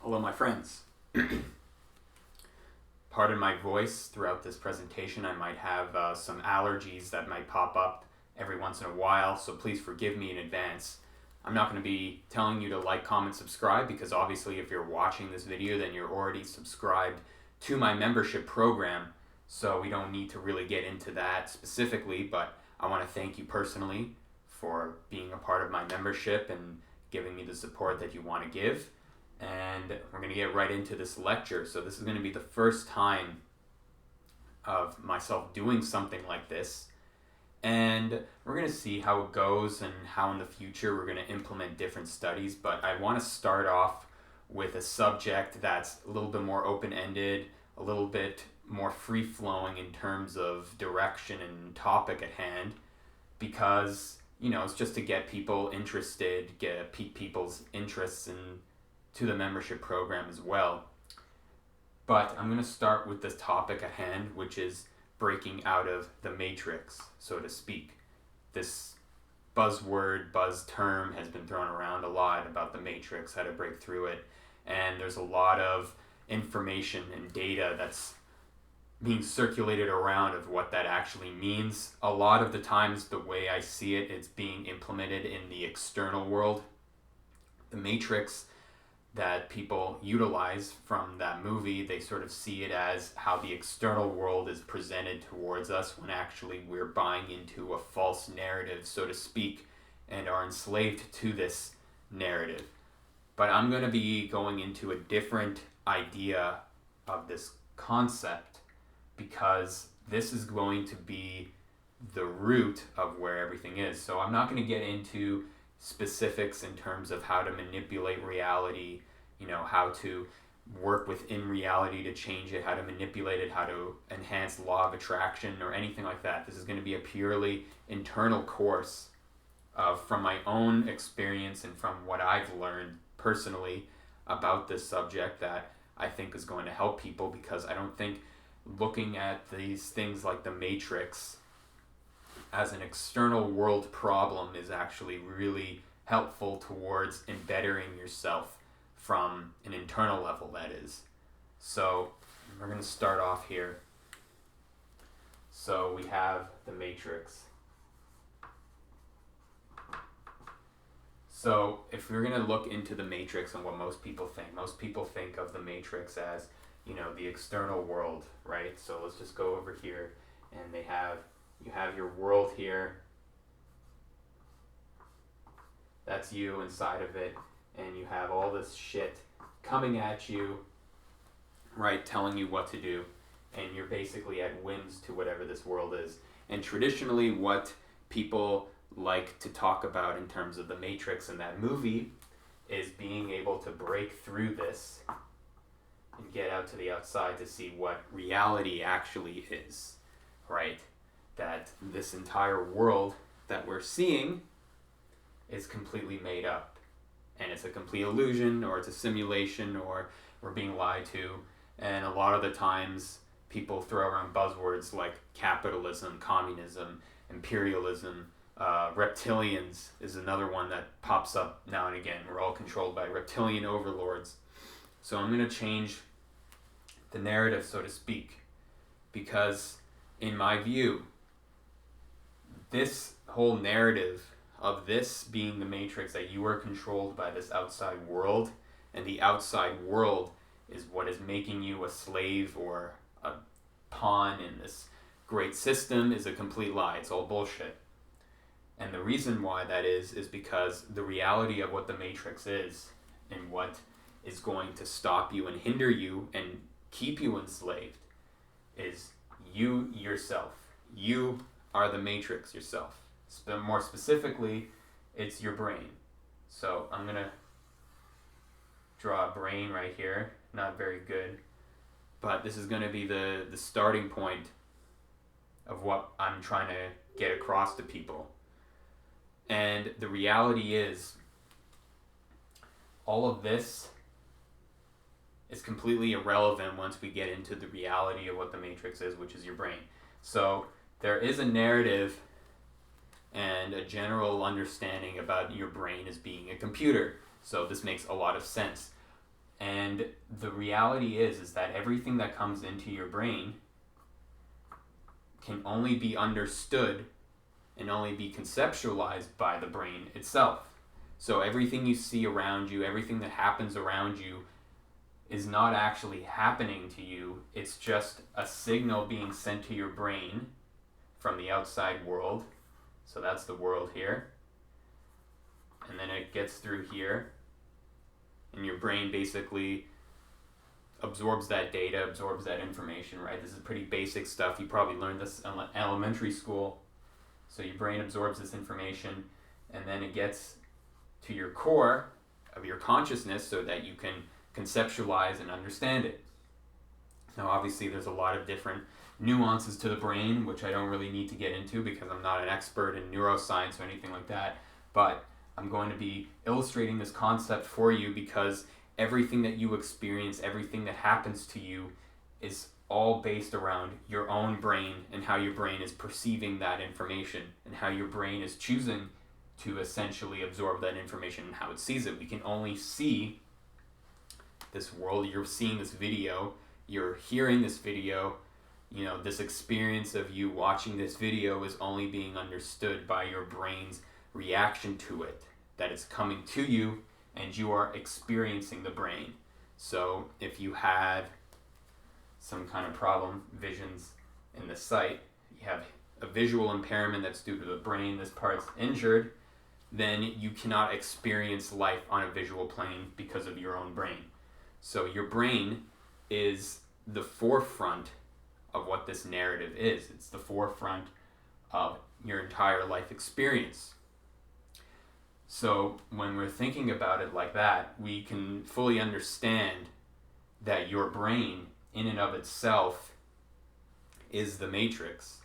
Hello, my friends. Pardon my voice throughout this presentation. I might have some allergies that might pop up every once in a while, so please forgive me in advance. I'm not going to be telling you to like, comment, subscribe, because obviously if you're watching this video, then you're already subscribed to my membership program, so we don't need to really get into that specifically, but I want to thank you personally for being a part of my membership and giving me the support that you want to give. And we're going to get right into this lecture. So this is going to be the first time of myself doing something like this. And we're going to see how it goes and how in the future we're going to implement different studies. But I want to start off with a subject that's a little bit more open-ended, a little bit more free-flowing in terms of direction and topic at hand, because, you know, it's just to get people interested, pique people's interests to the membership program as well. But I'm going to start with this topic at hand, which is breaking out of the matrix, so to speak. This buzz term has been thrown around a lot about the matrix, how to break through it, and there's a lot of information and data that's being circulated around of what that actually means. A lot of the times, the way I see it, it's being implemented in the external world. The matrix that people utilize from that movie, they sort of see it as how the external world is presented towards us, when actually we're buying into a false narrative, so to speak, and are enslaved to this narrative. But I'm going to be going into a different idea of this concept, because this is going to be the root of where everything is. So I'm not going to get into specifics in terms of how to manipulate reality, you know, how to work within reality to change it, how to manipulate it, how to enhance law of attraction or anything like that. This is going to be a purely internal course from my own experience and from what I've learned personally about this subject that I think is going to help people, because I don't think looking at these things like the matrix as an external world problem is actually really helpful towards embettering yourself from an internal level, that is. So we're going to start off here. So we have the matrix. So if we're going to look into the matrix and what most people think of the matrix as, you know, the external world, right? So let's just go over here, and you have your world here. That's you inside of it, and you have all this shit coming at you, right, telling you what to do, and you're basically at whims to whatever this world is. And traditionally, what people like to talk about in terms of the matrix in that movie is being able to break through this and get out to the outside to see what reality actually is, right? That this entire world that we're seeing is completely made up, and it's a complete illusion, or it's a simulation, or we're being lied to. And a lot of the times people throw around buzzwords like capitalism, communism, imperialism, reptilians is another one that pops up now and again. We're all controlled by reptilian overlords. So I'm going to change the narrative, so to speak, because in my view, this whole narrative of this being the matrix, that you are controlled by this outside world, and the outside world is what is making you a slave or a pawn in this great system, is a complete lie. It's all bullshit. And the reason why that is because the reality of what the matrix is, and what is going to stop you and hinder you and keep you enslaved, is you yourself. You are the matrix yourself. More specifically, it's your brain. So I'm going to draw a brain right here. Not very good. But this is going to be the starting point of what I'm trying to get across to people. And the reality is, all of this is completely irrelevant once we get into the reality of what the matrix is, which is your brain. So there is a narrative and a general understanding about your brain as being a computer. So this makes a lot of sense. And the reality is that everything that comes into your brain can only be understood and only be conceptualized by the brain itself. So everything you see around you, everything that happens around you is not actually happening to you. It's just a signal being sent to your brain from the outside world. So that's the world here. And then it gets through here. And your brain basically absorbs that data, absorbs that information, right? This is pretty basic stuff. You probably learned this in elementary school. So your brain absorbs this information, and then it gets to your core of your consciousness so that you can conceptualize and understand it. Now, obviously, there's a lot of different nuances to the brain, which I don't really need to get into because I'm not an expert in neuroscience or anything like that, but I'm going to be illustrating this concept for you because everything that you experience, everything that happens to you is all based around your own brain and how your brain is perceiving that information and how your brain is choosing to essentially absorb that information and how it sees it. We can only see this world. You're seeing this video, you're hearing this video, this experience of you watching this video is only being understood by your brain's reaction to it, that it's coming to you and you are experiencing the brain. So if you had some kind of problem, visions in the sight, you have a visual impairment that's due to the brain, this part's injured, then you cannot experience life on a visual plane because of your own brain. So your brain is the forefront of what this narrative is. It's the forefront of your entire life experience. So when we're thinking about it like that, we can fully understand that your brain in and of itself is the matrix.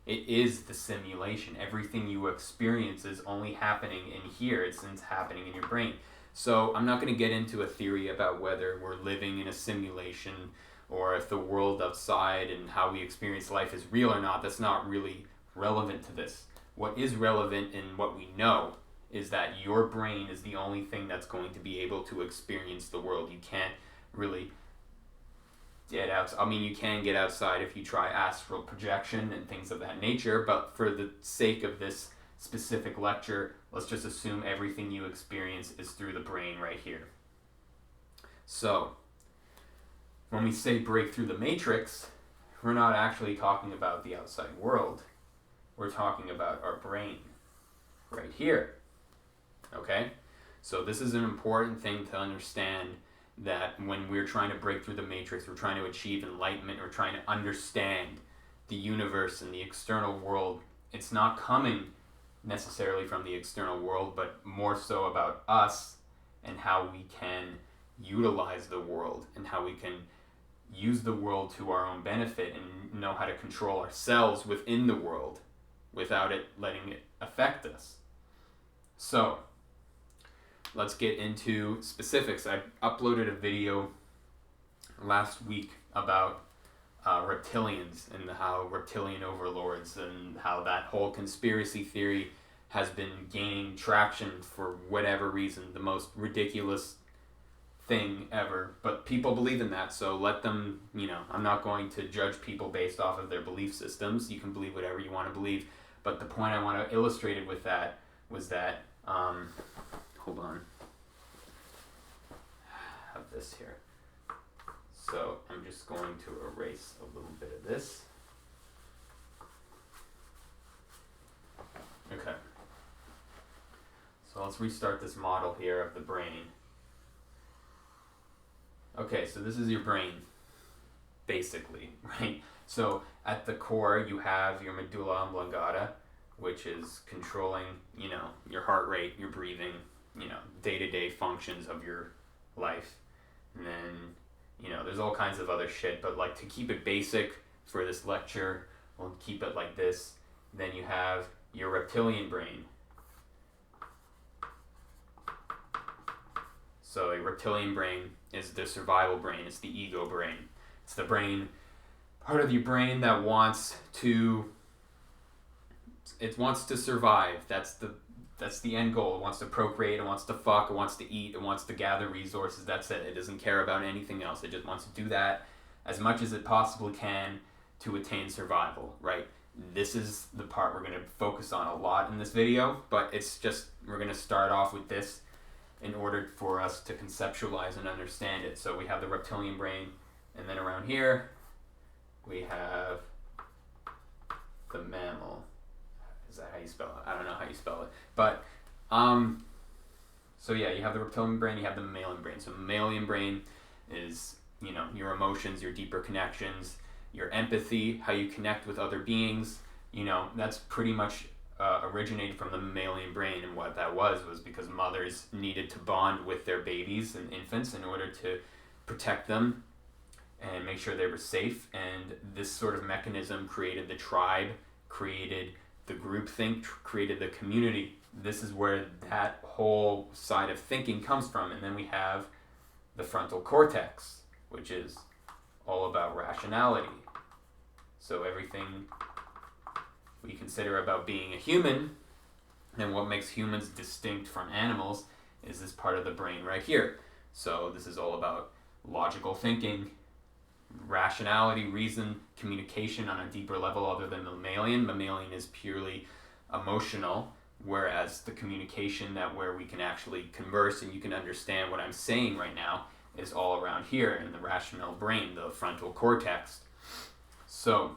It is the simulation. Everything you experience is only happening in here. It's happening in your brain. So I'm not going to get into a theory about whether we're living in a simulation or if the world outside and how we experience life is real or not. That's not really relevant to this. What is relevant and what we know is that your brain is the only thing that's going to be able to experience the world. You can't really get out. I mean, you can get outside if you try astral projection and things of that nature, but for the sake of this specific lecture, let's just assume everything you experience is through the brain right here. So, when we say break through the matrix, we're not actually talking about the outside world. We're talking about our brain right here. Okay? So this is an important thing to understand, that when we're trying to break through the matrix, we're trying to achieve enlightenment, we're trying to understand the universe and the external world. It's not coming necessarily from the external world, but more so about us and how we can utilize the world and how we can use the world to our own benefit and know how to control ourselves within the world without it letting it affect us. So, let's get into specifics. I uploaded a video last week about reptilians and how reptilian overlords and how that whole conspiracy theory has been gaining traction for whatever reason, the most ridiculous thing ever. But people believe in that, so let them, I'm not going to judge people based off of their belief systems. You can believe whatever you want to believe. But the point I want to illustrate it with that was that, hold on, I have this here. So I'm just going to erase a little bit of this. Okay. So let's restart this model here of the brain. Okay, so this is your brain, basically, right? So at the core, you have your medulla oblongata, which is controlling, your heart rate, your breathing, day-to-day functions of your life. And then, there's all kinds of other shit, but like to keep it basic for this lecture, we'll keep it like this. Then you have your reptilian brain. So a reptilian brain is the survival brain, it's the ego brain. It's the brain, part of your brain that wants to survive. That's the That's the end goal. It wants to procreate, it wants to fuck, it wants to eat, it wants to gather resources. That's it. It doesn't care about anything else. It just wants to do that as much as it possibly can to attain survival, right? This is the part we're going to focus on a lot in this video, but it's just, we're going to start off with this in order for us to conceptualize and understand it. So we have the reptilian brain, and then around here we have the mammal. Is that how you spell it? I don't know how you spell it. But, so yeah, you have the reptilian brain, you have the mammalian brain. So mammalian brain is, you know, your emotions, your deeper connections, your empathy, how you connect with other beings. You know, that's pretty much originated from the mammalian brain. And what that was because mothers needed to bond with their babies and infants in order to protect them and make sure they were safe. And this sort of mechanism created the tribe, created the groupthink, created the community. This is where that whole side of thinking comes from. And then we have the frontal cortex, which is all about rationality. So everything we consider about being a human and what makes humans distinct from animals is this part of the brain right here. So this is all about logical thinking, rationality, reason, communication on a deeper level other than the mammalian. Mammalian is purely emotional, whereas the communication where we can actually converse and you can understand what I'm saying right now is all around here in the rational brain, the frontal cortex. So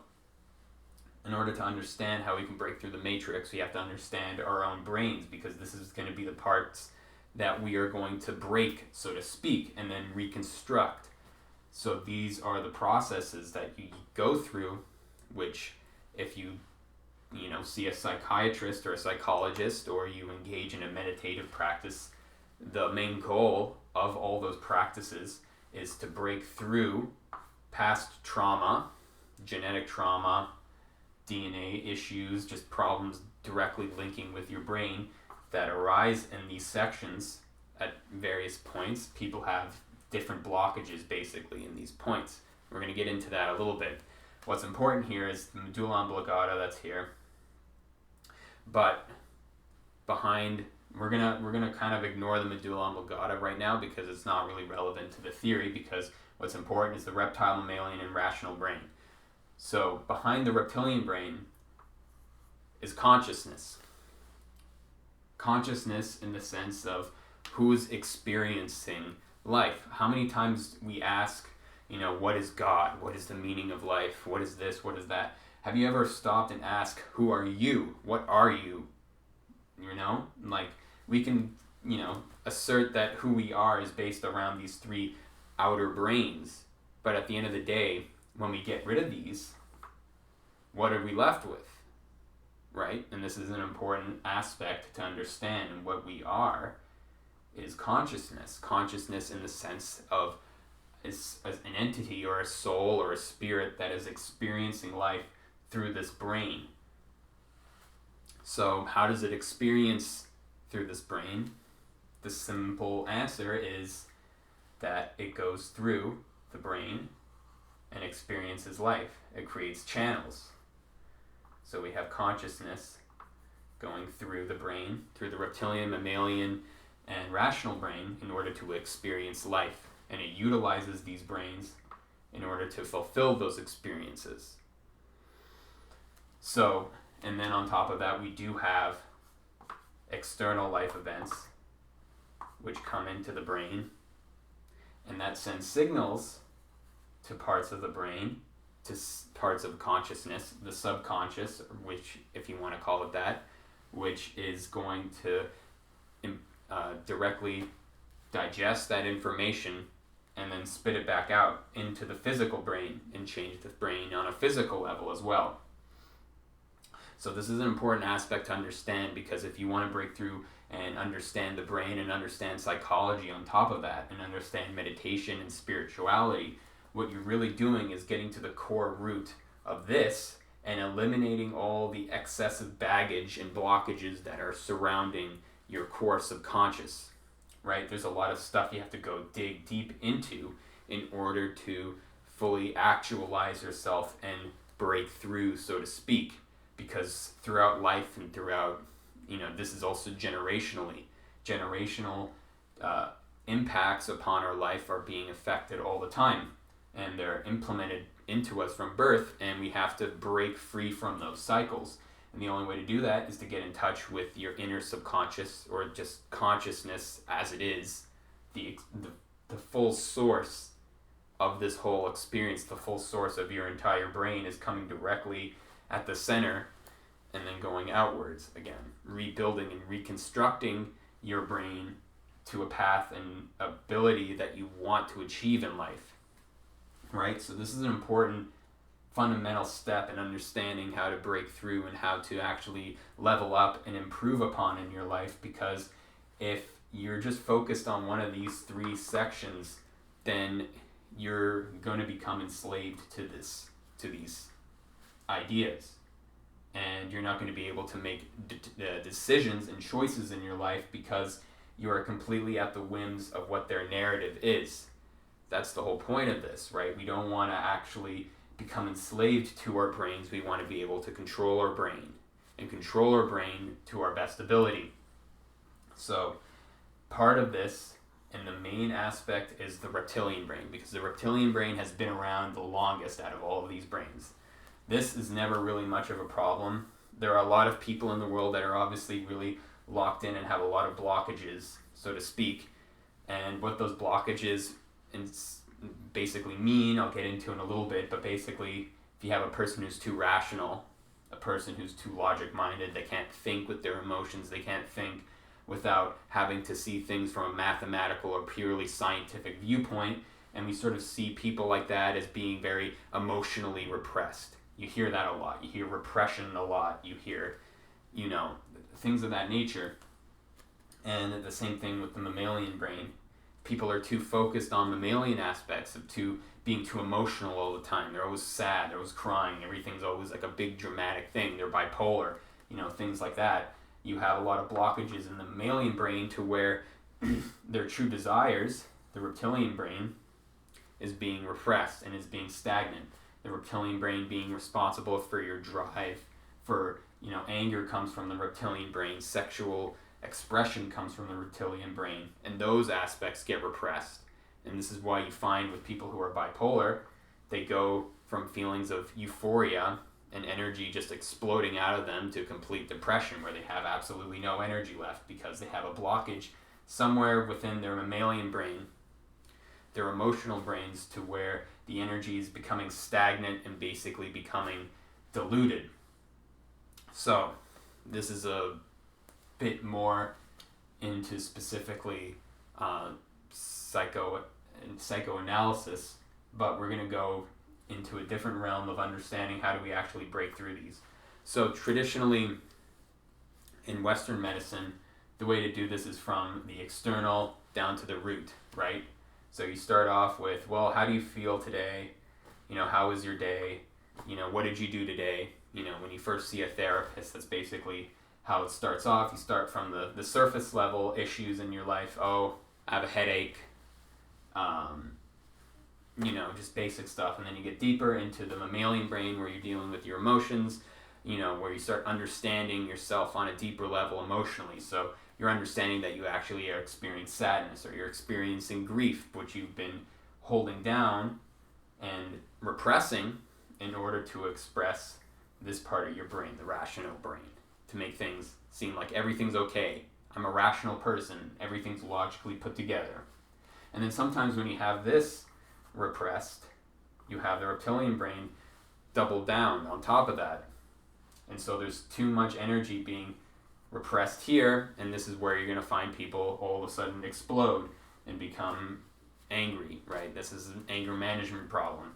in order to understand how we can break through the matrix, we have to understand our own brains, because this is going to be the parts that we are going to break, so to speak, and then reconstruct. So these are the processes that you go through, which if you see a psychiatrist or a psychologist, or you engage in a meditative practice, the main goal of all those practices is to break through past trauma, genetic trauma, DNA issues, just problems directly linking with your brain that arise in these sections at various points. People have different blockages basically in these points. We're going to get into that a little bit. What's important here is the medulla oblongata, that's here. But behind, we're gonna kind of ignore the medulla oblongata right now because it's not really relevant to the theory, because what's important is the reptile, mammalian, and rational brain. So behind the reptilian brain is consciousness. Consciousness in the sense of who's experiencing life. How many times we ask, what is God? What is the meaning of life? What is this? What is that? Have you ever stopped and asked, who are you? What are you? We can, assert that who we are is based around these three outer brains. But at the end of the day, when we get rid of these, what are we left with? Right? And this is an important aspect to understand. What we are is consciousness. Consciousness in the sense of as an entity or a soul or a spirit that is experiencing life through this brain. So how does it experience through this brain? The simple answer is that it goes through the brain and experiences life. It creates channels. So we have consciousness going through the brain, through the reptilian, mammalian, and rational brain in order to experience life. And it utilizes these brains in order to fulfill those experiences. So, and then on top of that, we do have external life events which come into the brain, and that sends signals to parts of the brain, to parts of consciousness, the subconscious, which, if you want to call it that, which is going to directly digest that information and then spit it back out into the physical brain and change the brain on a physical level as well. So this is an important aspect to understand, because if you want to break through and understand the brain and understand psychology on top of that and understand meditation and spirituality, what you're really doing is getting to the core root of this and eliminating all the excessive baggage and blockages that are surrounding your core subconscious, right? There's a lot of stuff you have to go dig deep into in order to fully actualize yourself and break through, so to speak. Because throughout life and throughout, this is also generational impacts upon our life are being affected all the time, and they're implemented into us from birth, and we have to break free from those cycles. And the only way to do that is to get in touch with your inner subconscious, or just consciousness as it is, the full source of this whole experience. The full source of your entire brain is coming directly at the center and then going outwards again, rebuilding and reconstructing your brain to a path and ability that you want to achieve in life, right? So this is an important fundamental step in understanding how to break through and how to actually level up and improve upon in your life, because if you're just focused on one of these three sections, then you're going to become enslaved to these ideas, and you're not going to be able to make decisions and choices in your life because you are completely at the whims of what their narrative is. That's the whole point of this, right? We don't want to actually become enslaved to our brains. We want to be able to control our brain, and control our brain to our best ability. So part of this, and the main aspect, is the reptilian brain, because the reptilian brain has been around the longest out of all of these brains. This is never really much of a problem. There are a lot of people in the world that are obviously really locked in and have a lot of blockages, so to speak. And what those blockages basically mean, I'll get into in a little bit, but basically, if you have a person who's too rational, a person who's too logic-minded, they can't think with their emotions, they can't think without having to see things from a mathematical or purely scientific viewpoint, and we sort of see people like that as being very emotionally repressed. You hear that a lot. You hear repression a lot. You hear, things of that nature. And the same thing with the mammalian brain. People are too focused on mammalian aspects of being too emotional all the time. They're always sad, they're always crying, everything's always like a big dramatic thing. They're bipolar, things like that. You have a lot of blockages in the mammalian brain to where their true desires, the reptilian brain, is being repressed and is being stagnant. The reptilian brain being responsible for your drive, for, anger comes from the reptilian brain, sexual expression comes from the reptilian brain, and those aspects get repressed. And this is why you find with people who are bipolar, they go from feelings of euphoria and energy just exploding out of them to complete depression, where they have absolutely no energy left because they have a blockage somewhere within their mammalian brain, their emotional brains, to where the energy is becoming stagnant and basically becoming diluted. So this is a bit more into specifically psychoanalysis, but we're going to go into a different realm of understanding how do we actually break through these. So traditionally in Western medicine, the way to do this is from the external down to the root, right? So you start off with, well, how do you feel today? How was your day? What did you do today? When you first see a therapist, that's basically how it starts off. You start from the surface level issues in your life. Oh, I have a headache. Just basic stuff. And then you get deeper into the mammalian brain, where you're dealing with your emotions, where you start understanding yourself on a deeper level emotionally. So you're understanding that you actually are experiencing sadness, or you're experiencing grief, which you've been holding down and repressing in order to express this part of your brain, the rational brain, to make things seem like everything's okay. I'm a rational person. Everything's logically put together. And then sometimes when you have this repressed, you have the reptilian brain doubled down on top of that. And so there's too much energy being repressed here, and this is where you're going to find people all of a sudden explode and become angry, right? This is an anger management problem.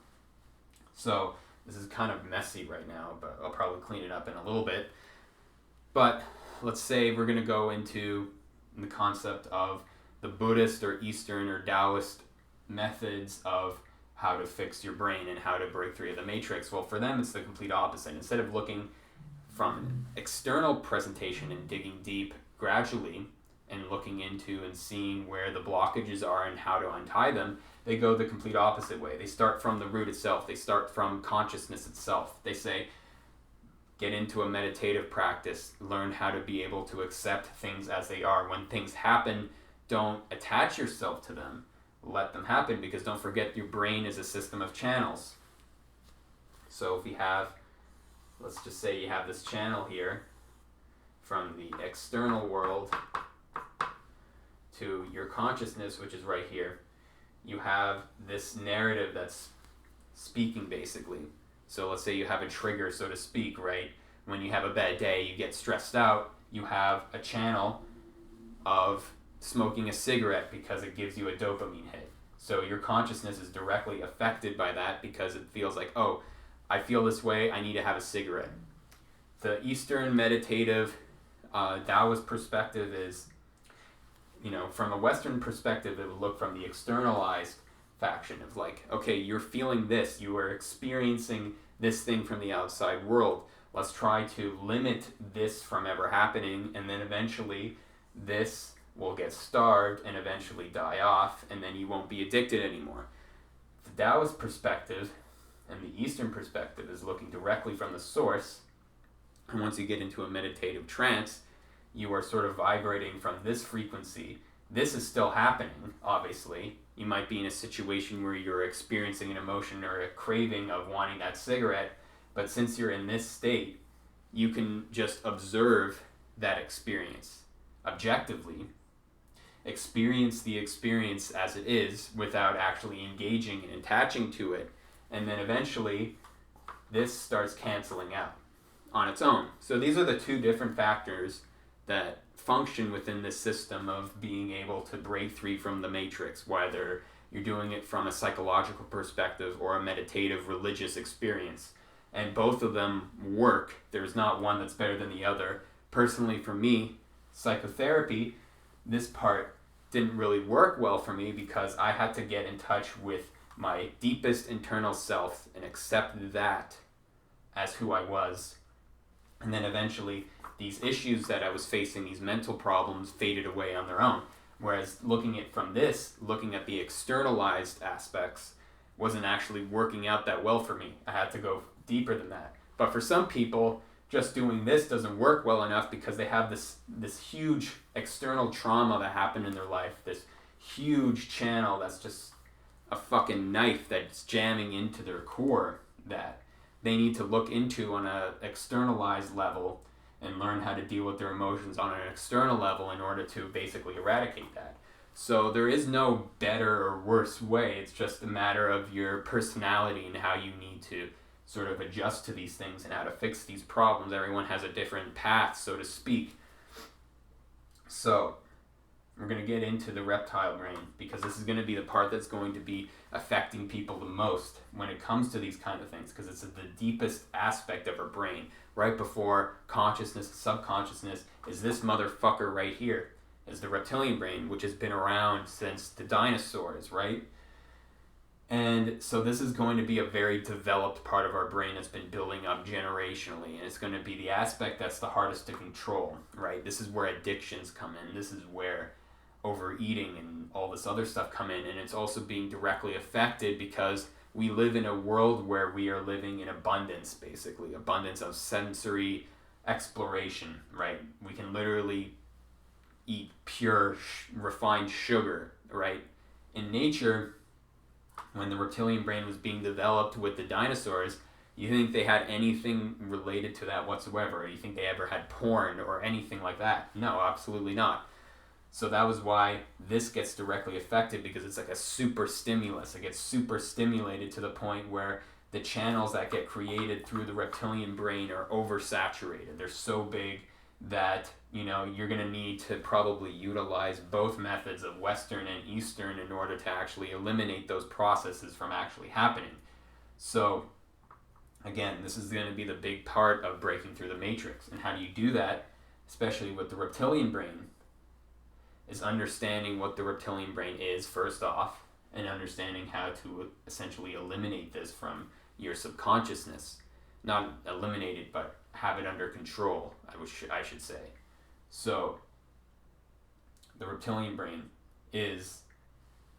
So this is kind of messy right now, but I'll probably clean it up in a little bit. But let's say we're going to go into the concept of the Buddhist or Eastern or Taoist methods of how to fix your brain and how to break through the matrix. Well, for them, it's the complete opposite. Instead of looking from an external presentation and digging deep gradually and looking into and seeing where the blockages are and how to untie them, they go the complete opposite way. They start from the root itself. They start from consciousness itself. They say, get into a meditative practice, learn how to be able to accept things as they are. When things happen, don't attach yourself to them. Let them happen, because don't forget, your brain is a system of channels. So if you have, let's just say you have this channel here from the external world to your consciousness, which is right here. You have this narrative that's speaking, basically. So let's say you have a trigger, so to speak, right? When you have a bad day, you get stressed out, you have a channel of smoking a cigarette because it gives you a dopamine hit. So your consciousness is directly affected by that, because it feels like, oh, I feel this way, I need to have a cigarette. The Eastern meditative Taoist perspective is, from a Western perspective, it would look from the externalized faction of like, okay, you're feeling this, you are experiencing this thing from the outside world. Let's try to limit this from ever happening, and then eventually this will get starved and eventually die off, and then you won't be addicted anymore. The Taoist perspective and the Eastern perspective is looking directly from the source, and once you get into a meditative trance, you are sort of vibrating from this frequency. This is still happening, obviously. You might be in a situation where you're experiencing an emotion or a craving of wanting that cigarette, but since you're in this state, you can just observe that experience objectively, experience the experience as it is without actually engaging and attaching to it, and then eventually this starts canceling out on its own. So these are the two different factors that function within this system of being able to break free from the matrix, whether you're doing it from a psychological perspective or a meditative religious experience. And both of them work. There's not one that's better than the other. Personally, for me, psychotherapy, this part didn't really work well for me, because I had to get in touch with my deepest internal self and accept that as who I was. And then eventually these issues that I was facing, these mental problems, faded away on their own. Whereas looking at the externalized aspects wasn't actually working out that well for me. I had to go deeper than that. But for some people, just doing this doesn't work well enough, because they have this huge external trauma that happened in their life, this huge channel that's just a fucking knife that's jamming into their core, that they need to look into on an externalized level and learn how to deal with their emotions on an external level in order to basically eradicate that. So there is no better or worse way. It's just a matter of your personality and how you need to sort of adjust to these things and how to fix these problems. Everyone has a different path, so to speak. So we're going to get into the reptile brain, because this is going to be the part that's going to be affecting people the most when it comes to these kind of things, because it's the deepest aspect of our brain. Right before consciousness and subconsciousness is this motherfucker right here, is the reptilian brain, which has been around since the dinosaurs, right? And so this is going to be a very developed part of our brain that's been building up generationally, and it's going to be the aspect that's the hardest to control, right? This is where addictions come in. This is where overeating and all this other stuff come in, and it's also being directly affected because we live in a world where we are living in abundance, basically. Abundance of sensory exploration, right? We can literally eat pure, refined sugar, right? In nature, when the reptilian brain was being developed with the dinosaurs, you think they had anything related to that whatsoever? You think they ever had porn or anything like that? No, absolutely not. So that was why this gets directly affected, because it's like a super stimulus. It gets super stimulated to the point where the channels that get created through the reptilian brain are oversaturated. They're so big that, you're going to need to probably utilize both methods of Western and Eastern in order to actually eliminate those processes from actually happening. So again, this is going to be the big part of breaking through the matrix. And how do you do that, especially with the reptilian brain, is understanding what the reptilian brain is first off, and understanding how to essentially eliminate this from your subconsciousness. Not eliminate it, but have it under control, I should say. So the reptilian brain is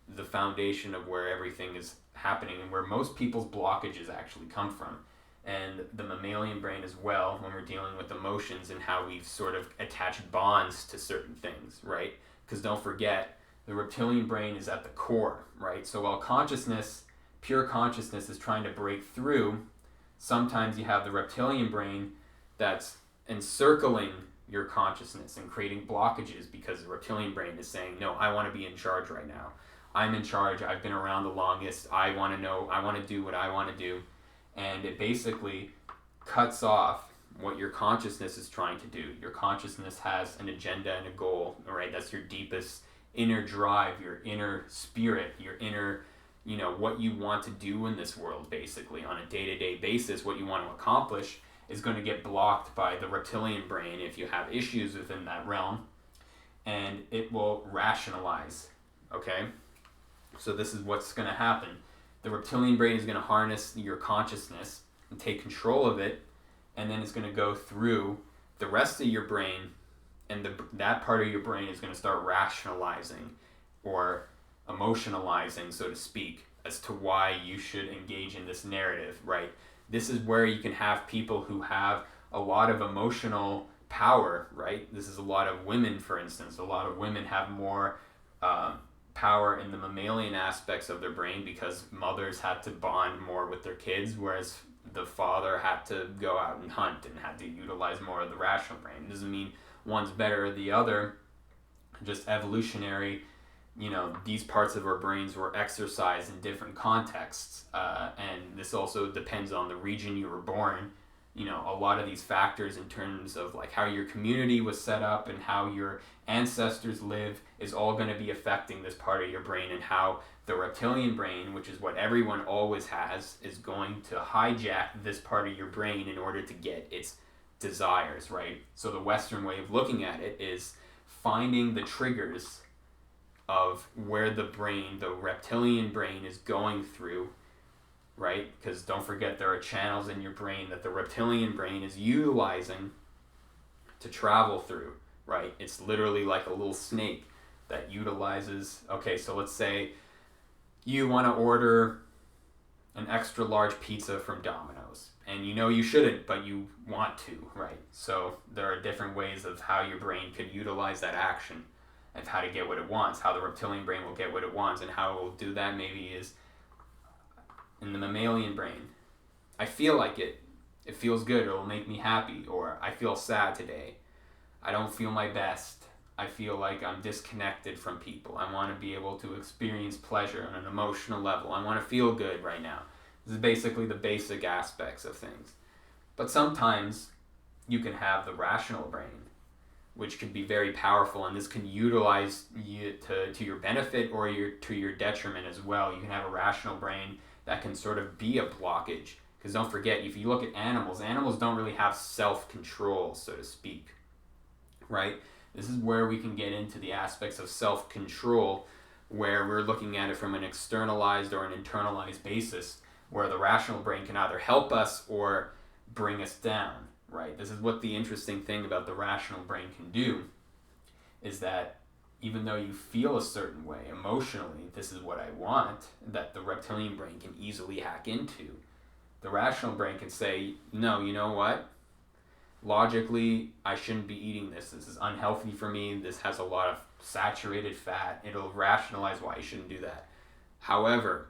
the foundation of where everything is happening and where most people's blockages actually come from. and the mammalian brain as well, when we're dealing with emotions and how we've sort of attached bonds to certain things, right? Because don't forget, the reptilian brain is at the core, right? So while consciousness, pure consciousness, is trying to break through, sometimes you have the reptilian brain that's encircling your consciousness and creating blockages, because the reptilian brain is saying, no, I want to be in charge right now. I'm in charge. I've been around the longest. I want to know. I want to do what I want to do. And it basically cuts off what your consciousness is trying to do. Your consciousness has an agenda and a goal, right? That's your deepest inner drive, your inner spirit, your inner, what you want to do in this world, basically, on a day-to-day basis. What you want to accomplish is going to get blocked by the reptilian brain if you have issues within that realm, and it will rationalize, okay? So this is what's going to happen. The reptilian brain is going to harness your consciousness and take control of it, and then it's going to go through the rest of your brain, and that part of your brain is going to start rationalizing or emotionalizing, so to speak, as to why you should engage in this narrative, right? This is where you can have people who have a lot of emotional power, right? This is a lot of women, for instance. A lot of women have more power in the mammalian aspects of their brain because mothers had to bond more with their kids, whereas the father had to go out and hunt and had to utilize more of the rational brain. It doesn't mean one's better or the other, just evolutionary. These parts of our brains were exercised in different contexts, and this also depends on the region you were born. A lot of these factors in terms of like how your community was set up and how your ancestors live is all going to be affecting this part of your brain, and how the reptilian brain, which is what everyone always has, is going to hijack this part of your brain in order to get its desires, right? So the Western way of looking at it is finding the triggers of where the reptilian brain is going through, right? Because don't forget, there are channels in your brain that the reptilian brain is utilizing to travel through, right? It's literally like a little snake that utilizes, okay, so let's say you want to order an extra large pizza from Domino's, and you shouldn't, but you want to, right? So there are different ways of how your brain could utilize that action, of how to get what it wants, how the reptilian brain will get what it wants, and how it will do that maybe is in the mammalian brain. I feel like it feels good, it'll make me happy, or I feel sad today. I don't feel my best. I feel like I'm disconnected from people. I want to be able to experience pleasure on an emotional level. I want to feel good right now. This is basically the basic aspects of things. But sometimes you can have the rational brain, which can be very powerful, and this can utilize you to your benefit or to your detriment as well. You can have a rational brain that can sort of be a blockage. Because don't forget, if you look at animals don't really have self-control, so to speak, right? This is where we can get into the aspects of self-control, where we're looking at it from an externalized or an internalized basis, where the rational brain can either help us or bring us down, right? This is what the interesting thing about the rational brain can do, is that even though you feel a certain way emotionally, this is what I want, that the reptilian brain can easily hack into. The rational brain can say, no, you know what? Logically, I shouldn't be eating this. This is unhealthy for me. This has a lot of saturated fat. It'll rationalize why you shouldn't do that. However,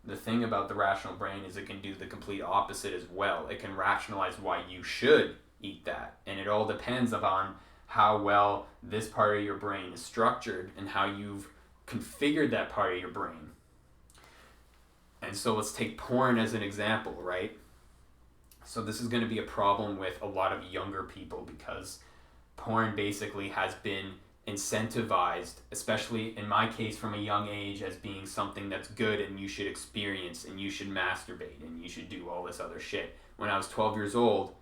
the thing about the rational brain is it can do the complete opposite as well. It can rationalize why you should eat that. And it all depends upon how well this part of your brain is structured and how you've configured that part of your brain. And so let's take porn as an example, right? So this is going to be a problem with a lot of younger people, because porn basically has been incentivized, especially in my case from a young age, as being something that's good and you should experience and you should masturbate and you should do all this other shit. When I was 12 years old,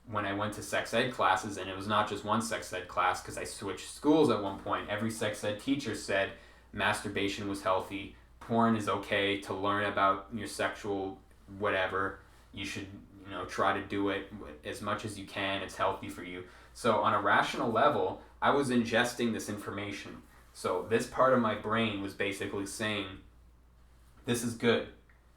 when I went to sex ed classes, and it was not just one sex ed class because I switched schools at one point, every sex ed teacher said masturbation was healthy, porn is okay to learn about your sexual whatever, you should try to do it as much as you can, it's healthy for you. So on a rational level, I was ingesting this information. So this part of my brain was basically saying, this is good.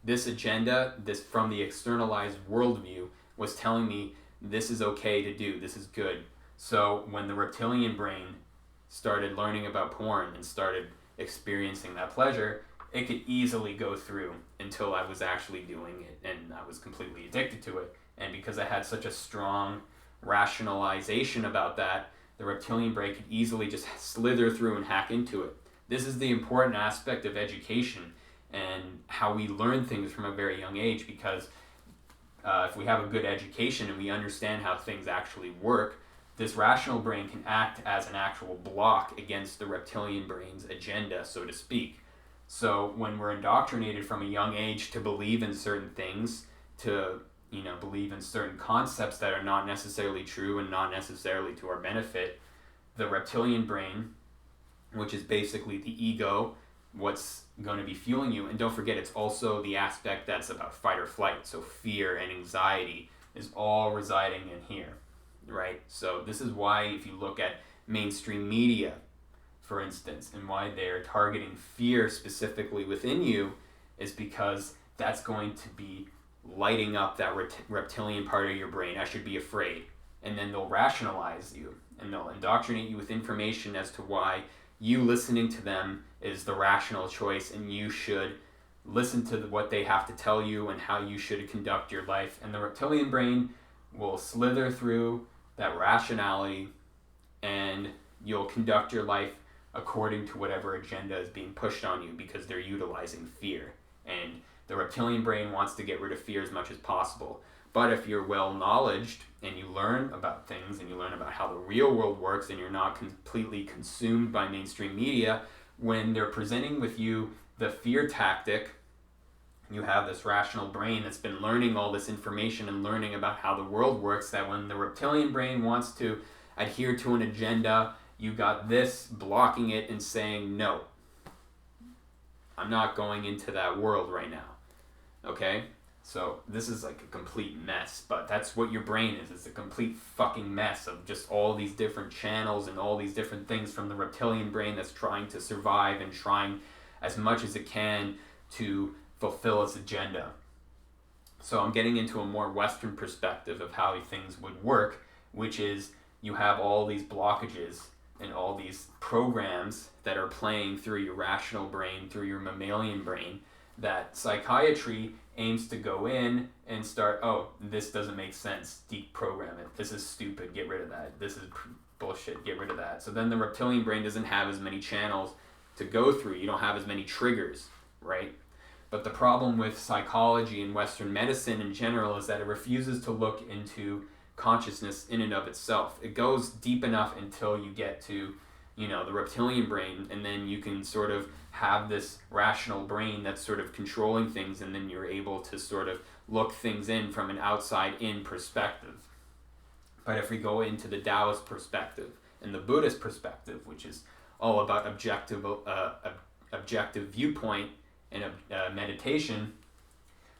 this agenda, this from the externalized worldview, was telling me this is okay to do, this is good. So when the reptilian brain started learning about porn and started experiencing that pleasure, it could easily go through until I was actually doing it and I was completely addicted to it. And because I had such a strong rationalization about that, the reptilian brain could easily just slither through and hack into it. This is the important aspect of education and how we learn things from a very young age, because if we have a good education and we understand how things actually work, this rational brain can act as an actual block against the reptilian brain's agenda, so to speak. So when we're indoctrinated from a young age to believe in certain things, to believe in certain concepts that are not necessarily true and not necessarily to our benefit, the reptilian brain, which is basically the ego, what's going to be fueling you. And don't forget, it's also the aspect that's about fight or flight. So fear and anxiety is all residing in here, right? So this is why if you look at mainstream media, for instance, and why they're targeting fear specifically within you, is because that's going to be lighting up that reptilian part of your brain. I should be afraid. And then they'll rationalize you and they'll indoctrinate you with information as to why you listening to them is the rational choice and you should listen to what they have to tell you and how you should conduct your life. And the reptilian brain will slither through that rationality and you'll conduct your life according to whatever agenda is being pushed on you, because they're utilizing fear. And the reptilian brain wants to get rid of fear as much as possible. But if you're well-knowledged and you learn about things and you learn about how the real world works and you're not completely consumed by mainstream media, when they're presenting with you the fear tactic, you have this rational brain that's been learning all this information and learning about how the world works, that when the reptilian brain wants to adhere to an agenda, you got this blocking it and saying, no, I'm not going into that world right now. Okay? So this is like a complete mess, but that's what your brain is. It's a complete fucking mess of just all these different channels and all these different things from the reptilian brain that's trying to survive and trying as much as it can to fulfill its agenda. So I'm getting into a more Western perspective of how things would work, which is you have all these blockages and all these programs that are playing through your rational brain, through your mammalian brain, that psychiatry aims to go in and start, oh, this doesn't make sense, deprogram it. This is stupid, get rid of that. This is bullshit, get rid of that. So then the reptilian brain doesn't have as many channels to go through. You don't have as many triggers, right? But the problem with psychology and Western medicine in general is that it refuses to look into consciousness in and of itself. It goes deep enough until you get to, the reptilian brain, and then you can sort of have this rational brain that's sort of controlling things, and then you're able to sort of look things in from an outside-in perspective. But if we go into the Taoist perspective and the Buddhist perspective, which is all about objective viewpoint and meditation,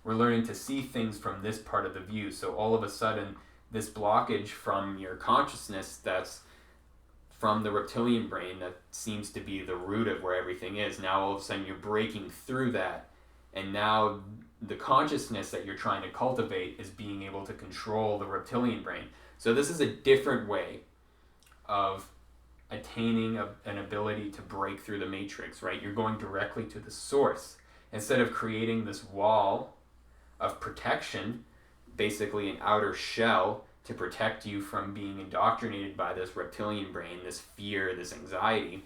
we're learning to see things from this part of the view. So all of a sudden, this blockage from your consciousness that's from the reptilian brain that seems to be the root of where everything is, now all of a sudden you're breaking through that, and now the consciousness that you're trying to cultivate is being able to control the reptilian brain. So this is a different way of attaining an ability to break through the matrix, right? You're going directly to the source. Instead of creating this wall of protection, basically an outer shell to protect you from being indoctrinated by this reptilian brain, this fear, this anxiety,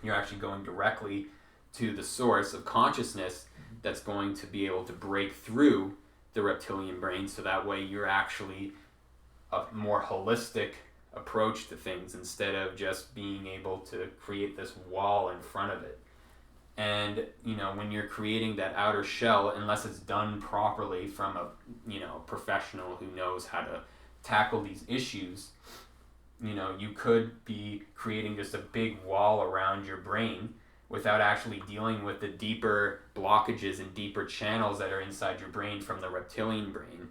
you're actually going directly to the source of consciousness that's going to be able to break through the reptilian brain, so that way you're actually a more holistic approach to things instead of just being able to create this wall in front of it. And when you're creating that outer shell, unless it's done properly from a professional who knows how to tackle these issues, you could be creating just a big wall around your brain without actually dealing with the deeper blockages and deeper channels that are inside your brain from the reptilian brain,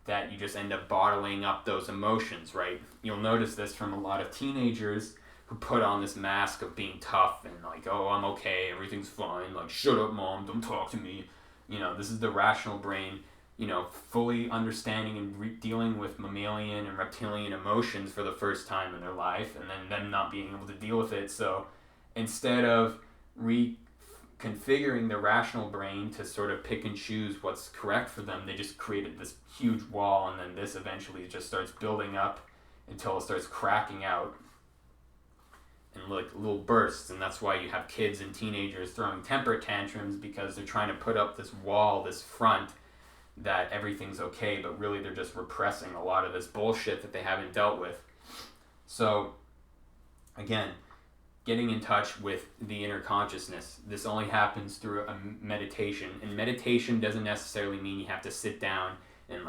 that you just end up bottling up those emotions, right? You'll notice this from a lot of teenagers who put on this mask of being tough and like, oh, I'm okay, everything's fine, like, shut up, mom, don't talk to me, This is the rational brain, fully understanding and dealing with mammalian and reptilian emotions for the first time in their life, and then them not being able to deal with it. So instead of reconfiguring the rational brain to sort of pick and choose what's correct for them, they just created this huge wall, and then this eventually just starts building up until it starts cracking out in like little bursts. And that's why you have kids and teenagers throwing temper tantrums, because they're trying to put up this wall, this front, that everything's okay, but really they're just repressing a lot of this bullshit that they haven't dealt with. So again, getting in touch with the inner consciousness, this only happens through a meditation. And meditation doesn't necessarily mean you have to sit down and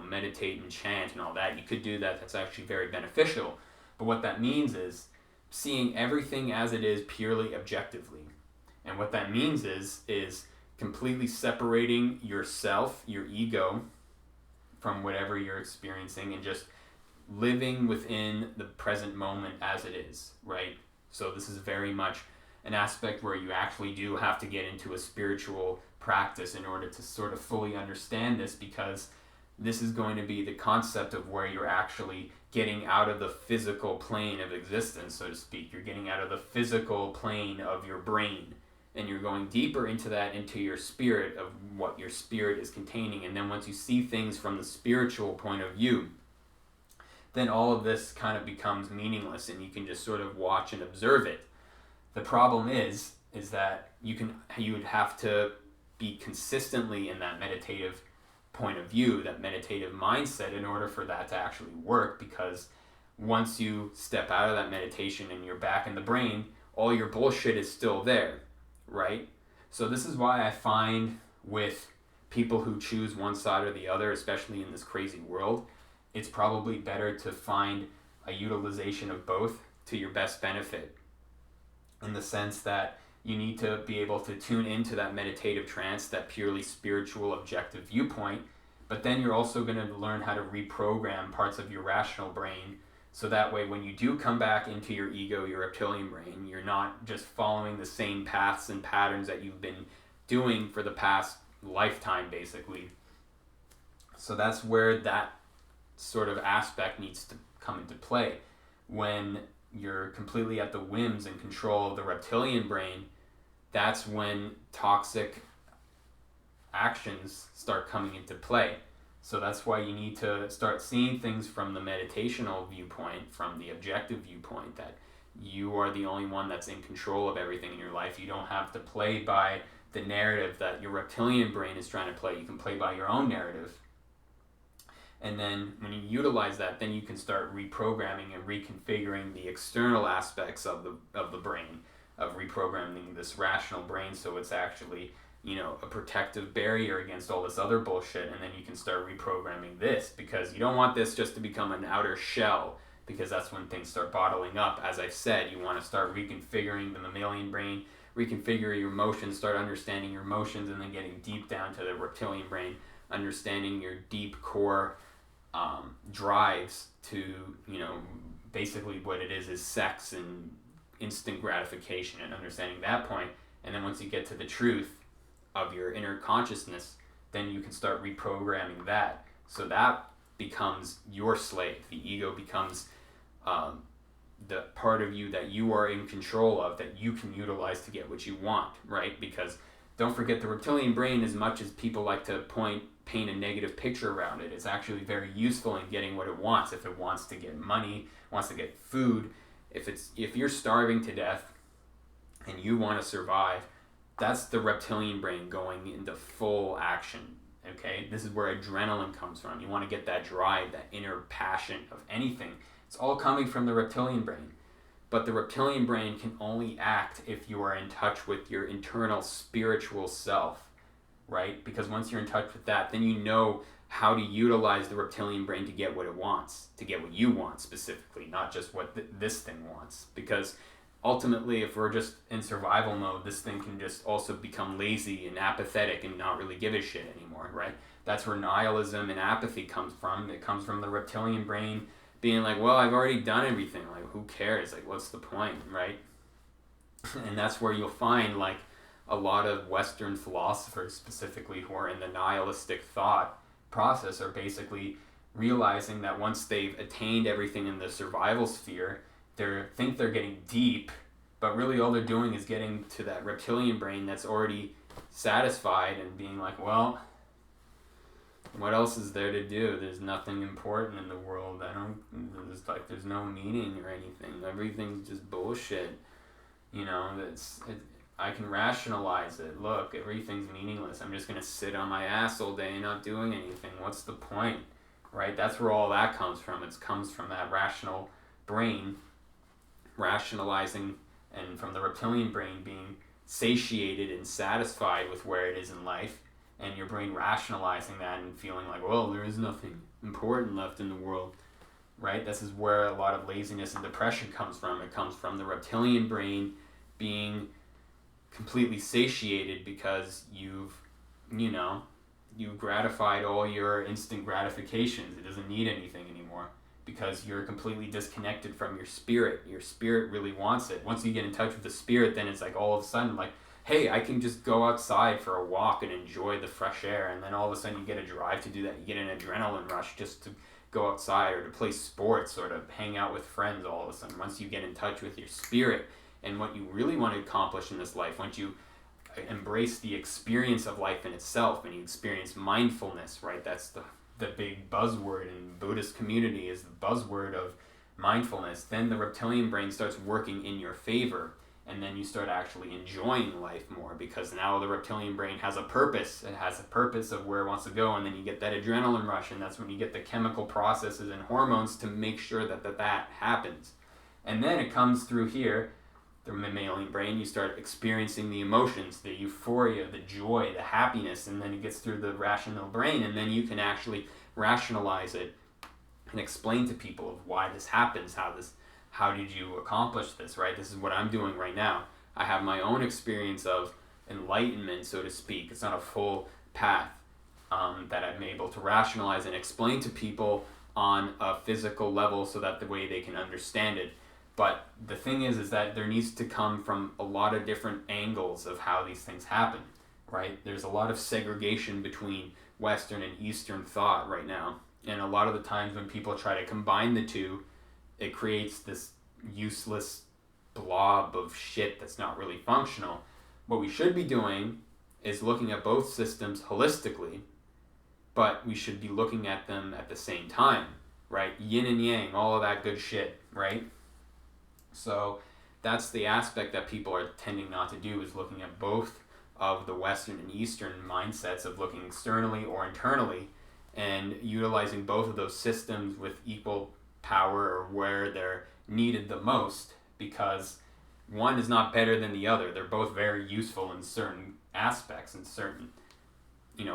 meditate and chant and all that. You could do that. That's actually very beneficial. But what that means is seeing everything as it is purely objectively. And what that means is completely separating yourself, your ego, from whatever you're experiencing, and just living within the present moment as it is, right? So this is very much an aspect where you actually do have to get into a spiritual practice in order to sort of fully understand this, because this is going to be the concept of where you're actually getting out of the physical plane of existence, so to speak. You're getting out of the physical plane of your brain, and you're going deeper into that, into your spirit, of what your spirit is containing. And then once you see things from the spiritual point of view, then all of this kind of becomes meaningless, and you can just sort of watch and observe it. The problem is that you would have to be consistently in that meditative point of view, that meditative mindset, in order for that to actually work, because once you step out of that meditation and you're back in the brain, all your bullshit is still there, right? So this is why I find with people who choose one side or the other, especially in this crazy world, it's probably better to find a utilization of both to your best benefit, in the sense that you need to be able to tune into that meditative trance, that purely spiritual objective viewpoint, but then you're also going to learn how to reprogram parts of your rational brain, so that way when you do come back into your ego, your reptilian brain, you're not just following the same paths and patterns that you've been doing for the past lifetime, basically. So that's where that sort of aspect needs to come into play. When you're completely at the whims and control of the reptilian brain, that's when toxic actions start coming into play. So that's why you need to start seeing things from the meditational viewpoint, from the objective viewpoint, that you are the only one that's in control of everything in your life. You don't have to play by the narrative that your reptilian brain is trying to play. You can play by your own narrative. And then when you utilize that, then you can start reprogramming and reconfiguring the external aspects of the brain, of reprogramming this rational brain, so it's actually, a protective barrier against all this other bullshit. And then you can start reprogramming this, because you don't want this just to become an outer shell, because that's when things start bottling up. As I've said, you want to start reconfiguring the mammalian brain, reconfigure your emotions, start understanding your emotions, and then getting deep down to the reptilian brain, understanding your deep core drives to, basically what it is sex and instant gratification, and understanding that point. And then once you get to the truth of your inner consciousness, then you can start reprogramming that. So that becomes your slave. The ego becomes the part of you that you are in control of, that you can utilize to get what you want, right? Because don't forget, the reptilian brain, as much as people like to paint a negative picture around it, it's actually very useful in getting what it wants. If it wants to get money, wants to get food, if you're starving to death and you want to survive, that's the reptilian brain going into full action. Okay, this is where adrenaline comes from. You want to get that drive, that inner passion of anything. It's all coming from the reptilian brain. But the reptilian brain can only act if you are in touch with your internal spiritual self, right? Because once you're in touch with that, then you know how to utilize the reptilian brain to get what it wants, to get what you want specifically, not just what this thing wants. Because ultimately, if we're just in survival mode, this thing can just also become lazy and apathetic and not really give a shit anymore, right? That's where nihilism and apathy comes from. It comes from the reptilian brain being like, well, I've already done everything. Like, who cares? Like, what's the point, right? And that's where you'll find, like, a lot of Western philosophers specifically who are in the nihilistic thought process are basically realizing that once they've attained everything in the survival sphere, they think they're getting deep, but really all they're doing is getting to that reptilian brain that's already satisfied and being like, well, what else is there to do? There's nothing important in the world. There's no meaning or anything. Everything's just bullshit. I can rationalize it. Look, everything's meaningless. I'm just gonna sit on my ass all day and not doing anything. What's the point? Right? That's where all that comes from. It comes from that rational brain rationalizing, and from the reptilian brain being satiated and satisfied with where it is in life, and your brain rationalizing that and feeling like, well, there is nothing important left in the world, right? This is where a lot of laziness and depression comes from. It comes from the reptilian brain being completely satiated because you've gratified all your instant gratifications. It doesn't need anything anymore because you're completely disconnected from your spirit. Your spirit really wants it. Once you get in touch with the spirit, then it's like all of a sudden like, hey, I can just go outside for a walk and enjoy the fresh air. And then all of a sudden you get a drive to do that. You get an adrenaline rush just to go outside or to play sports or to hang out with friends all of a sudden. Once you get in touch with your spirit and what you really want to accomplish in this life, once you embrace the experience of life in itself and you experience mindfulness, right? That's the big buzzword in Buddhist community, is the buzzword of mindfulness. Then the reptilian brain starts working in your favor, and then you start actually enjoying life more because now the reptilian brain has a purpose. It has a purpose of where it wants to go, and then you get that adrenaline rush, and that's when you get the chemical processes and hormones to make sure that happens. And then it comes through here, the mammalian brain, you start experiencing the emotions, the euphoria, the joy, the happiness, and then it gets through the rational brain, and then you can actually rationalize it and explain to people of why this happens, how did you accomplish this, right? This is what I'm doing right now. I have my own experience of enlightenment, so to speak. It's not a full path that I'm able to rationalize and explain to people on a physical level so that the way they can understand it. But the thing is that there needs to come from a lot of different angles of how these things happen, right? There's a lot of segregation between Western and Eastern thought right now. And a lot of the times when people try to combine the two, it creates this useless blob of shit that's not really functional. What we should be doing is looking at both systems holistically, but we should be looking at them at the same time, right? Yin and yang, all of that good shit, right? So that's the aspect that people are tending not to do, is looking at both of the Western and Eastern mindsets of looking externally or internally and utilizing both of those systems with equal power or where they're needed the most, because one is not better than the other. They're both very useful in certain aspects, in certain,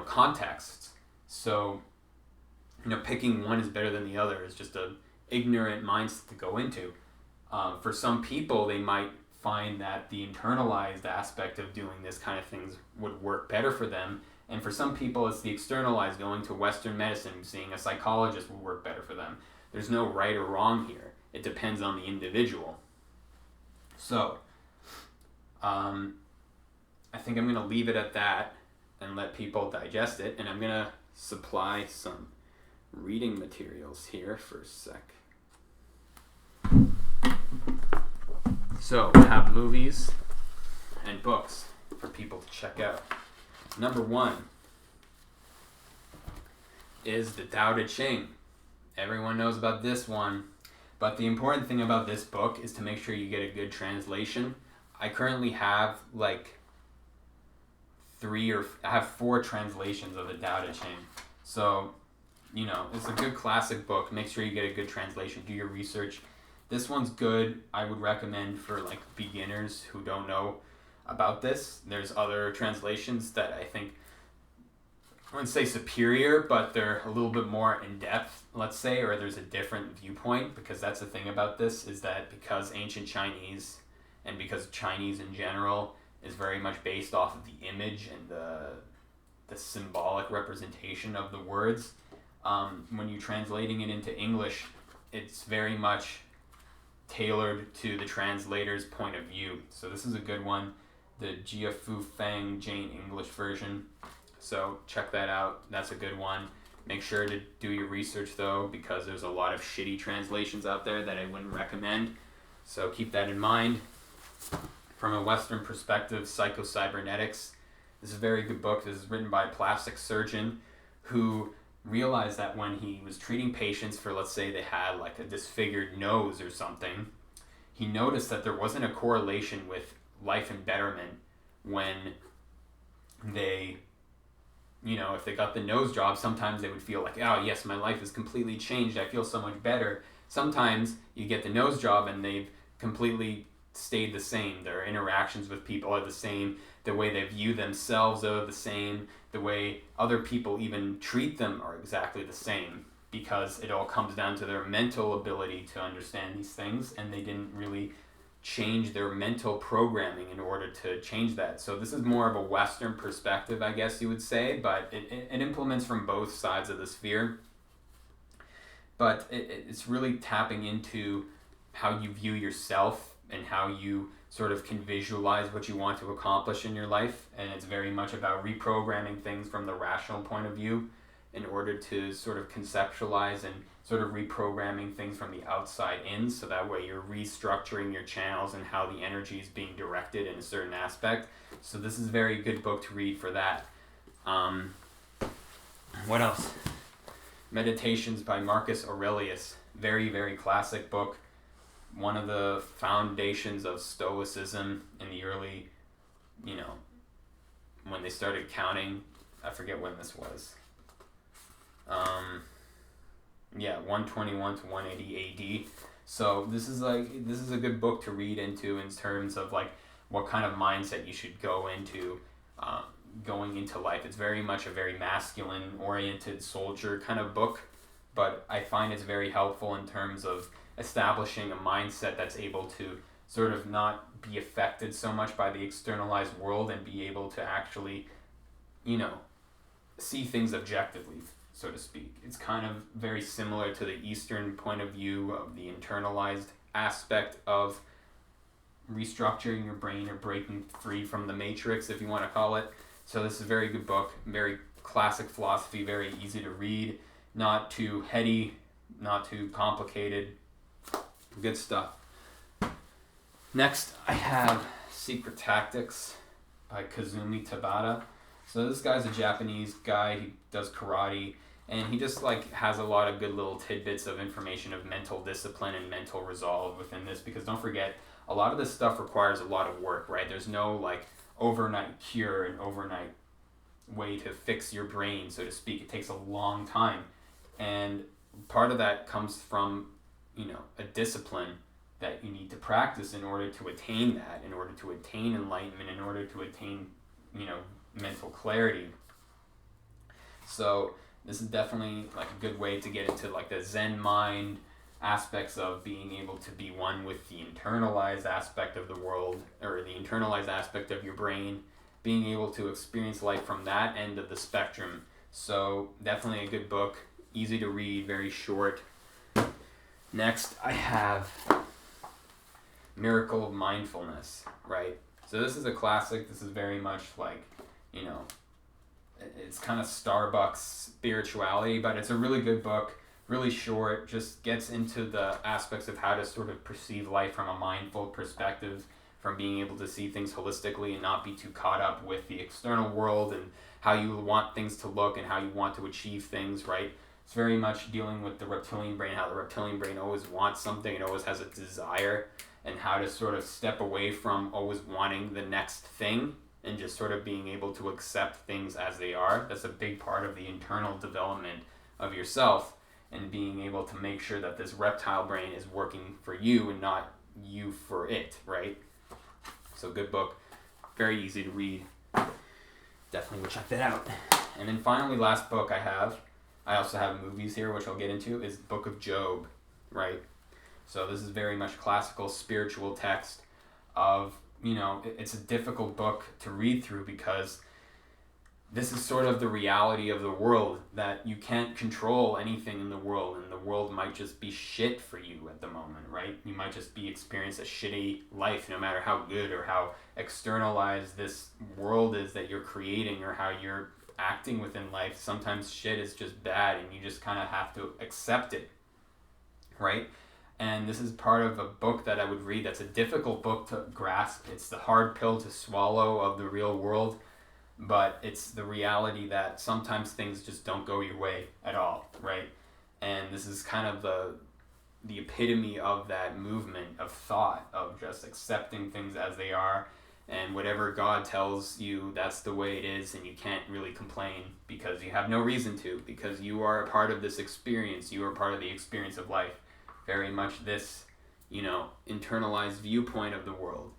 contexts. So, picking one is better than the other is just a ignorant mindset to go into. For some people, they might find that the internalized aspect of doing this kind of things would work better for them. And for some people, it's the externalized, going to Western medicine, seeing a psychologist would work better for them. There's no right or wrong here. It depends on the individual. So, I think I'm going to leave it at that and let people digest it. And I'm going to supply some reading materials here for a sec. So, we have movies and books for people to check out. Number 1 is the Tao Te Ching. Everyone knows about this one, but the important thing about this book is to make sure you get a good translation. I currently have I have 4 translations of the Tao Te Ching. So, it's a good classic book. Make sure you get a good translation. Do your research. This one's good. I would recommend for beginners who don't know about this. There's other translations that I think, I wouldn't say superior, but they're a little bit more in depth, let's say, or there's a different viewpoint, because that's the thing about this, is that because ancient Chinese and because Chinese in general is very much based off of the image and the symbolic representation of the words, when you're translating it into English, it's very much tailored to the translator's point of view. So this is a good one. the Jia Fu Feng Jane English version. So check that out. That's a good one. Make sure to do your research though, because there's a lot of shitty translations out there that I wouldn't recommend. So keep that in mind. From a Western perspective, Psycho-Cybernetics. This is a very good book. This is written by a plastic surgeon who realized that when he was treating patients for, let's say they had like a disfigured nose or something, he noticed that there wasn't a correlation with life and betterment when they, if they got the nose job. Sometimes they would feel like, oh yes, my life is completely changed, I feel so much better. Sometimes you get the nose job and they've completely stayed the same. Their interactions with people are the same. The way they view themselves are the same. The way other people even treat them are exactly the same, because it all comes down to their mental ability to understand these things, and they didn't really change their mental programming in order to change that. So this is more of a Western perspective, I guess you would say, but it implements from both sides of the sphere. But it's really tapping into how you view yourself and how you sort of can visualize what you want to accomplish in your life. And it's very much about reprogramming things from the rational point of view in order to sort of conceptualize and sort of reprogramming things from the outside in, so that way you're restructuring your channels and how the energy is being directed in a certain aspect. So this is a very good book to read for that. What else? Meditations by Marcus Aurelius. Very, very classic book. One of the foundations of Stoicism in the early, when they started counting. I forget when this was. 121 to 180 AD. So this is a good book to read into in terms of like what kind of mindset you should go into going into life. It's very much a very masculine oriented soldier kind of book, but I find it's very helpful in terms of establishing a mindset that's able to sort of not be affected so much by the externalized world and be able to actually, see things objectively, so to speak. It's kind of very similar to the Eastern point of view of the internalized aspect of restructuring your brain or breaking free from the matrix, if you want to call it. So this is a very good book, very classic philosophy, very easy to read, not too heady, not too complicated. Good stuff. Next, I have Secret Tactics by Kazumi Tabata. So this guy's a Japanese guy. He does karate, and he just has a lot of good little tidbits of information of mental discipline and mental resolve within this, because don't forget, a lot of this stuff requires a lot of work, right? There's no overnight cure and overnight way to fix your brain, so to speak. It takes a long time, and part of that comes from a discipline that you need to practice in order to attain that, in order to attain enlightenment, in order to attain mental clarity. So this is definitely a good way to get into the Zen mind aspects of being able to be one with the internalized aspect of the world, or the internalized aspect of your brain, being able to experience life from that end of the spectrum. So definitely a good book, easy to read, very short. Next, I have Miracle of Mindfulness, right? So this is a classic. This is very much it's kind of Starbucks spirituality, but it's a really good book, really short, just gets into the aspects of how to sort of perceive life from a mindful perspective, from being able to see things holistically and not be too caught up with the external world and how you want things to look and how you want to achieve things, right? It's very much dealing with the reptilian brain, how the reptilian brain always wants something, it always has a desire, and how to sort of step away from always wanting the next thing and just sort of being able to accept things as they are. That's a big part of the internal development of yourself, and being able to make sure that this reptile brain is working for you and not you for it, right? So good book, very easy to read. Definitely will check that out. And then finally, last book I also have movies here, which I'll get into, is Book of Job, right? So this is very much classical spiritual text of, it's a difficult book to read through because this is sort of the reality of the world, that you can't control anything in the world, and the world might just be shit for you at the moment, right? You might just be experiencing a shitty life, no matter how good or how externalized this world is that you're creating, or how you're acting within life. Sometimes shit is just bad, and you just kind of have to accept it, right? And this is part of a book that I would read that's a difficult book to grasp. It's the hard pill to swallow of the real world, but it's the reality that sometimes things just don't go your way at all, right? And this is kind of the epitome of that movement of thought, of just accepting things as they are, and whatever God tells you, that's the way it is, and you can't really complain because you have no reason to, because you are a part of this experience. You are part of the experience of life. Very much this, internalized viewpoint of the world,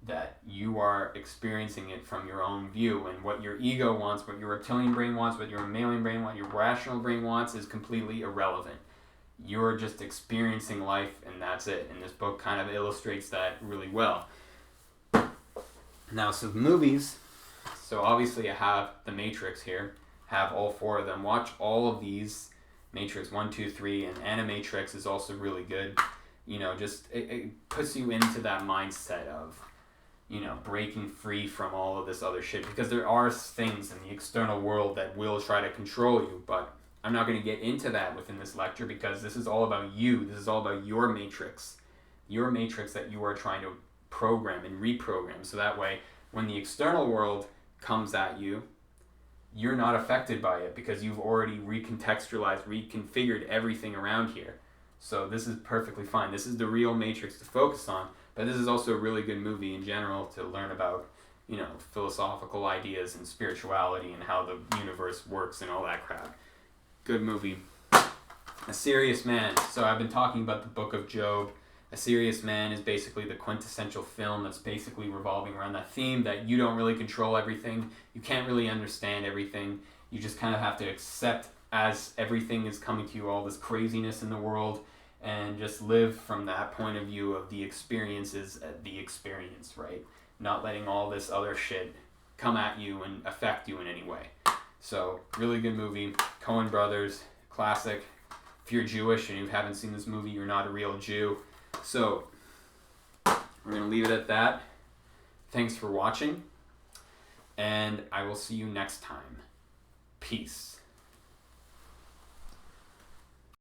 that you are experiencing it from your own view, and what your ego wants, what your reptilian brain wants, what your mammalian brain wants, your rational brain wants is completely irrelevant. You're just experiencing life, and that's it. And this book kind of illustrates that really well. Now, some movies. So obviously I have The Matrix here. Have all 4 of them. Watch all of these. Matrix 1, 2, 3, and Animatrix is also really good. It puts you into that mindset of, breaking free from all of this other shit, because there are things in the external world that will try to control you, but I'm not going to get into that within this lecture, because this is all about you. This is all about your matrix that you are trying to program and reprogram, so that way when the external world comes at you, you're not affected by it, because you've already recontextualized, reconfigured everything around here. So this is perfectly fine. This is the real matrix to focus on, but this is also a really good movie in general to learn about, philosophical ideas and spirituality and how the universe works and all that crap. Good movie. A Serious Man. So I've been talking about the Book of Job. A Serious Man is basically the quintessential film that's basically revolving around that theme, that you don't really control everything. You can't really understand everything. You just kind of have to accept as everything is coming to you, all this craziness in the world, and just live from that point of view of the experiences at the experience, right? Not letting all this other shit come at you and affect you in any way. So, really good movie. Coen Brothers, classic. If you're Jewish and you haven't seen this movie, you're not a real Jew. So, we're going to leave it at that. Thanks for watching, and I will see you next time. Peace.